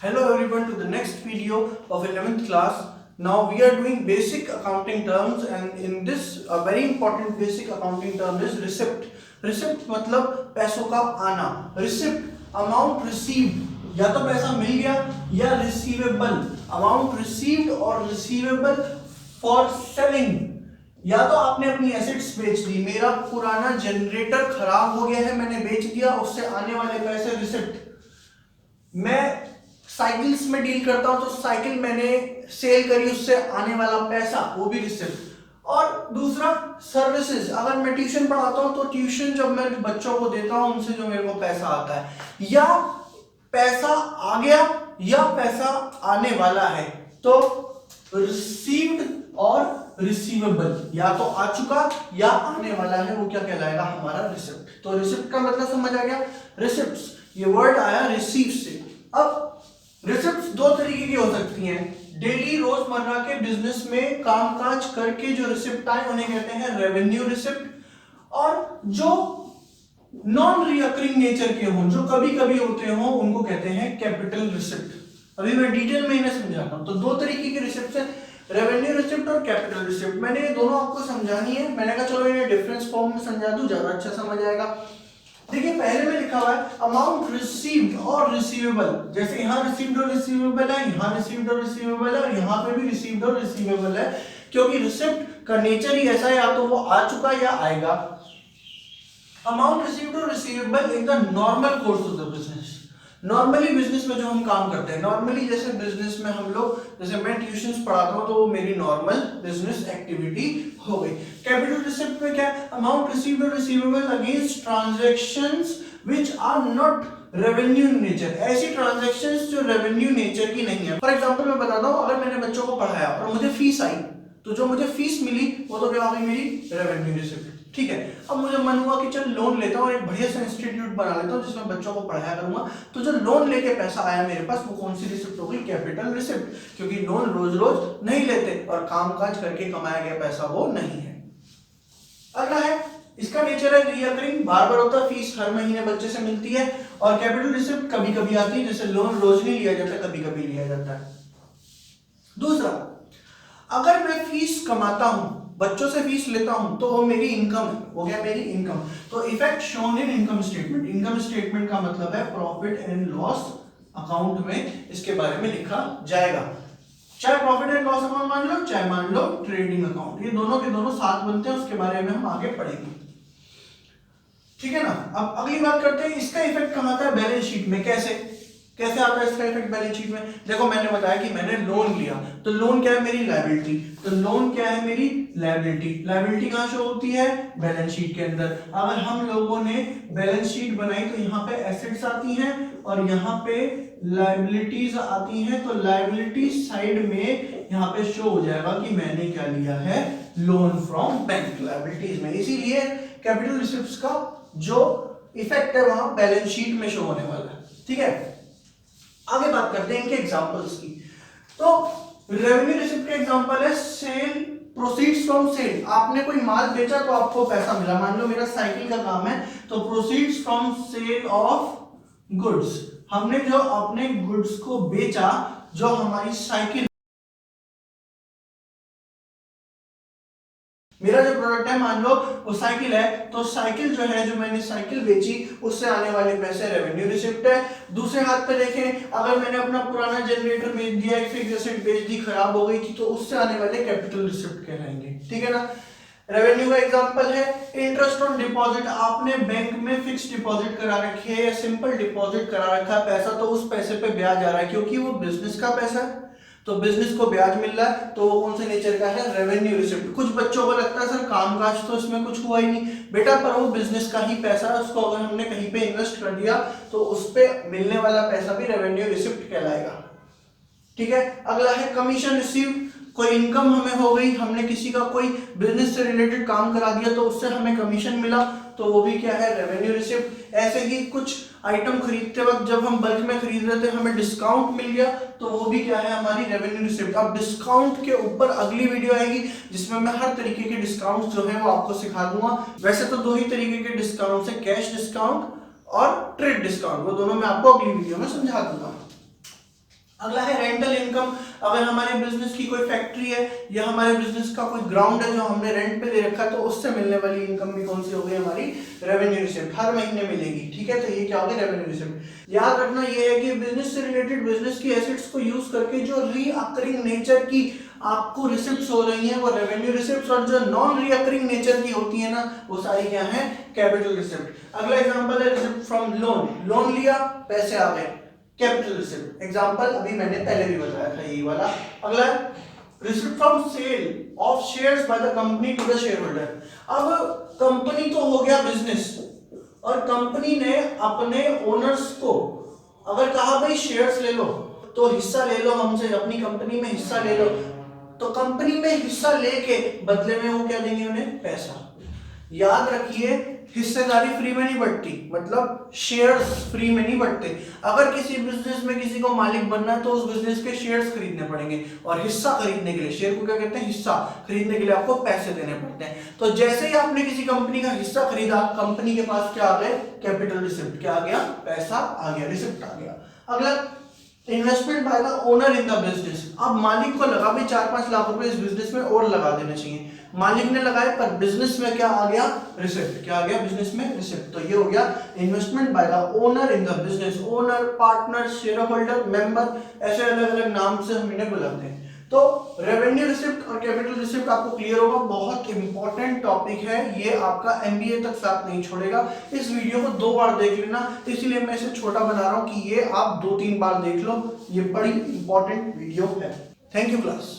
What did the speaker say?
Hello everyone to the next video of 11th class. Now we are doing basic accounting terms and in this a very important basic accounting term is receipt. Receipt मतलब पैसों का आना. Receipt amount received या तो पैसा मिल गया या receivable amount received और receivable for selling या तो आपने अपनी एसेट्स बेच दी. मेरा पुराना जनरेटर खराब हो गया है, मैंने बेच दिया, उससे आने वाले पैसे रिसिप्ट. मैं साइकिल्स में डील करता हूं तो साइकिल मैंने सेल करी, उससे आने वाला पैसा वो भी रिसिप्ट. और दूसरा सर्विसेज, अगर मैं ट्यूशन पढ़ाता हूं तो ट्यूशन जब मैं बच्चों को देता हूं उनसे जो मेरे को पैसा आता है या पैसा आ गया या पैसा आने वाला है तो रिसीव्ड और रिसीवेबल या तो आ चुका या आने वाला है वो क्या कहलाएगा, हमारा रिसिप्ट. तो रिसिप्ट का मतलब समझ आ गया. रिसिप्ट्स ये वर्ड आया रिसीव से. अब रिसिप्ट्स दो तरीके की हो सकती हैं. डेली रोजमर्रा के बिजनेस में कामकाज करके जो रिसिप्ट आए उन्हें कहते हैं रेवेन्यू रिसिप्ट. और जो नॉन रिकरिंग नेचर के हों, जो कभी कभी होते हों, उनको कहते हैं कैपिटल रिसिप्ट. अभी मैं डिटेल में इन्हें समझाता हूं. तो दो तरीके की रिसिप्ट है, रेवेन्यू रिसिप्ट और कैपिटल रिसिप्ट. मैंने ये दोनों आपको समझानी है. मैंने कहा चलो इन्हें डिफरेंस फॉर्म में समझा दूं, ज्यादा अच्छा समझ आएगा. देखिए पहले में लिखा हुआ है अमाउंट रिसीव्ड और रिसीवेबल. जैसे यहाँ रिसीव्ड और रिसीवेबल है, यहाँ रिसीव्ड और रिसीवेबल है और यहाँ पे भी रिसीव्ड और रिसीवेबल है, क्योंकि रिसिप्ट का नेचर ही ऐसा है, या तो वो आ चुका या आएगा. अमाउंट रिसीव्ड और receivable in the normal course of the business. Normally business में जो हम काम करते हैं, नॉर्मली जैसे बिजनेस में हम लोग, जैसे मैं ट्यूशंस पढ़ाता हूं तो वो मेरी नॉर्मल बिजनेस एक्टिविटी हो गई. कैपिटल रिसिप्ट में क्या है, अमाउंट रिसीव्ड और receivable against transactions which are not revenue nature. ऐसी ट्रांजैक्शंस जो रेवेन्यू नेचर की नहीं है. फॉर एग्जांपल मैं बताता हूं, अगर मैंने बच्चों को पढ़ाया और मुझे फीस आई तो जो मुझे फीस मिली वो तो क्या होगी, मेरी रेवेन्यू रिसिप्ट. ठीक है. अब मुझे मन हुआ कि चल लोन लेता हूं और एक बढ़िया सा इंस्टीट्यूट बना लेता हूं जिसमें बच्चों को पढ़ाया करूंगा. तो जो लोन लेके पैसा आया मेरे पास वो कौन सी रिसिप्ट होगी, कैपिटल रिसिप्ट. क्योंकि लोन रोज रोज नहीं लेते और कामकाज करके कमाया गया पैसा वो नहीं है. अगला है, इसका नेचर है रिकरिंग, बार बार होता है, फीस हर महीने बच्चे से मिलती है. और कैपिटल रिसिप्ट कभी कभी आती है, जैसे लोन रोज नहीं लिया जाता, कभी कभी लिया जाता है. दूसरा, अगर मैं फीस कमाता हूं, बच्चों से फीस लेता हूं तो वो मेरी इनकम है, हो गया मेरी इनकम. तो effect shown in income statement. Income statement का मतलब है प्रॉफिट एंड लॉस अकाउंट में इसके बारे में लिखा जाएगा. चाहे प्रॉफिट एंड लॉस अकाउंट मान लो, चाहे मान लो ट्रेडिंग अकाउंट, ये दोनों के दोनों साथ बनते हैं. उसके बारे में हम आगे पढ़ेंगे. ठीक है ना. अब अगली बात करते हैं, इसका इफेक्ट कहां आता है, बैलेंस शीट में. कैसे आता है इसका इफेक्ट बैलेंस शीट में. देखो मैंने बताया कि मैंने लोन लिया, तो लोन क्या है, मेरी लायबिलिटी. तो लोन क्या है, मेरी लायबिलिटी. लायबिलिटी कहां शो होती है, बैलेंस शीट के अंदर. अगर हम लोगों ने बैलेंस शीट बनाई तो यहाँ पे एसेट्स आती हैं और यहाँ पे लायबिलिटीज आती हैं. तो लायबिलिटी साइड में यहाँ पे शो हो जाएगा कि मैंने क्या लिया है, लोन फ्रॉम बैंक, लायबिलिटीज में. इसीलिए कैपिटल रिसिप्ट्स का जो इफेक्ट है वहां बैलेंस शीट में शो होने वाला है. ठीक है. आगे बात करते हैं इनके एग्जांपल्स की. तो रेवेन्यू रिसिप्ट का एग्जांपल है सेल, प्रोसीड्स फ्रॉम सेल. आपने कोई माल बेचा तो आपको पैसा मिला. मान लो मेरा साइकिल का काम है, तो proceeds from sale of goods. हमने जो अपने गुड्स को बेचा, जो हमारी साइकिल, मेरा जो प्रोडक्ट है मान लो वो साइकिल है, तो साइकिल जो है, जो मैंने साइकिल बेची उससे आने वाले पैसे रेवेन्यू रिसिप्ट है. दूसरे हाथ पे देखें, अगर मैंने अपना पुराना जनरेटर बेच दिया, एक फिक्स्ड एसेट बेच दी, खराब हो गई थी, तो उससे आने वाले कैपिटल रिसिप्ट कहलाएंगे. ठीक है ना. रेवेन्यू का एग्जांपल है इंटरेस्ट ऑन डिपॉजिट. आपने बैंक में फिक्स डिपॉजिट करा रखी है या सिंपल डिपॉजिट करा रखा है पैसा, तो उस पैसे पे ब्याज आ रहा है क्योंकि वो बिजनेस का पैसा है, तो बिजनेस को ब्याज मिल रहा है, तो वो कौन से नेचर का है, रेवेन्यू रिसिप्ट. कुछ बच्चों को लगता है सर कामकाज तो इसमें कुछ हुआ ही नहीं बेटा, पर वो बिजनेस का ही पैसा है, उसको अगर हमने कहीं पे इन्वेस्ट कर दिया तो उस पे मिलने वाला पैसा भी रेवेन्यू रिसिप्ट कहलाएगा. ठीक है. अगला है कमीशन रिसीव. कोई इनकम हमें हो गई, हमने किसी का कोई बिजनेस से रिलेटेड काम करा दिया तो उससे हमें कमीशन मिला, तो वो भी क्या है, रेवेन्यू रिसिप्ट. ऐसे ही कुछ आइटम खरीदते वक्त जब हम बल्क में खरीद रहे थे, हमें डिस्काउंट मिल गया, तो वो भी क्या है, हमारी रेवेन्यू रिसिप्ट. अब डिस्काउंट के ऊपर अगली वीडियो आएगी जिसमें मैं हर तरीके के डिस्काउंट जो है वो आपको सिखा दूंगा. वैसे तो दो ही तरीके के डिस्काउंट है, कैश डिस्काउंट और ट्रेड डिस्काउंट. वो दोनों मैं आपको अगली वीडियो में समझा दूंगा. अगला है रेंटल इनकम। अगर हमारे बिजनेस की कोई फैक्ट्री है या हमारे बिजनेस का कोई ग्राउंड है जो हमने रेंट पे दे रखा है, तो उससे मिलने वाली इनकम भी कौन सी हो गई हमारी, रेवेन्यू रिसिप्ट, हर महीने मिलेगी। ठीक है, तो ये क्या हो गया, रेवेन्यू रिसिप्ट। याद रखना ये है कि बिजनेस से रिलेटेड बिजनेस की एसेट्स को यूज करके जो रीअकरिंग नेचर की आपको रिसिप्ट्स हो रही हैं वो रेवेन्यू रिसिप्ट्स, और जो नॉन रीअकरिंग नेचर की होती है ना वो सारी क्या है, कैपिटल रिसिप्ट। अगला एग्जांपल है रिसिप्ट फ्रॉम लोन। लोन लिया, पैसे आ गए, कैपिटल रिसिप्ट। एग्जांपल अभी मैंने पहले भी बताया था ये वाला। अगला receipt from sale of shares by the company to the share holder. अब कंपनी तो हो गया बिजनेस, और कंपनी ने अपने ओनर्स को अगर कहा भाई शेयर्स ले लो, तो हिस्सा ले लो हमसे, अपनी कंपनी में हिस्सा ले लो, तो कंपनी में हिस्सा लेके बदले में वो क्या देंगे, उन्हें पैसा। याद रखिए हिस्सेदारी फ्री में नहीं बढ़ती, मतलब शेयर्स फ्री में नहीं बढ़ते। अगर किसी बिजनेस में किसी को मालिक बनना है तो उस बिजनेस के शेयर्स खरीदने पड़ेंगे, और हिस्सा खरीदने के लिए, शेयर को क्या कहते हैं, हिस्सा खरीदने के लिए आपको पैसे देने पड़ते हैं। तो जैसे ही आपने किसी कंपनी का हिस्सा खरीदा, कंपनी के पास क्या आ गए, कैपिटल रिसिप्ट, क्या आ गया, पैसा आ गया, रिसिप्ट आ गया। अगला investment by the owner in the business. अब मालिक को लगा भी 4-5 लाख रुपए इस बिजनेस में और लगा देने चाहिए, मालिक ने लगाए, पर बिजनेस में क्या आ गया, रिसिप्ट, क्या आ गया, बिजनेस में रिसिप्ट। तो ये हो गया investment by the owner in the business. Owner, partner, share holder, member, ऐसे अलग अलग नाम से हम इन्हें बुलाते हैं। तो रेवेन्यू रिसिप्ट और कैपिटल रिसिप्ट आपको क्लियर होगा, बहुत इंपॉर्टेंट टॉपिक है ये, आपका एमबीए तक साथ नहीं छोड़ेगा। इस वीडियो को 2 बार देख लेना, इसीलिए मैं इसे छोटा बना रहा हूं कि ये आप 2-3 बार देख लो, ये बड़ी इंपॉर्टेंट वीडियो है। Thank you class.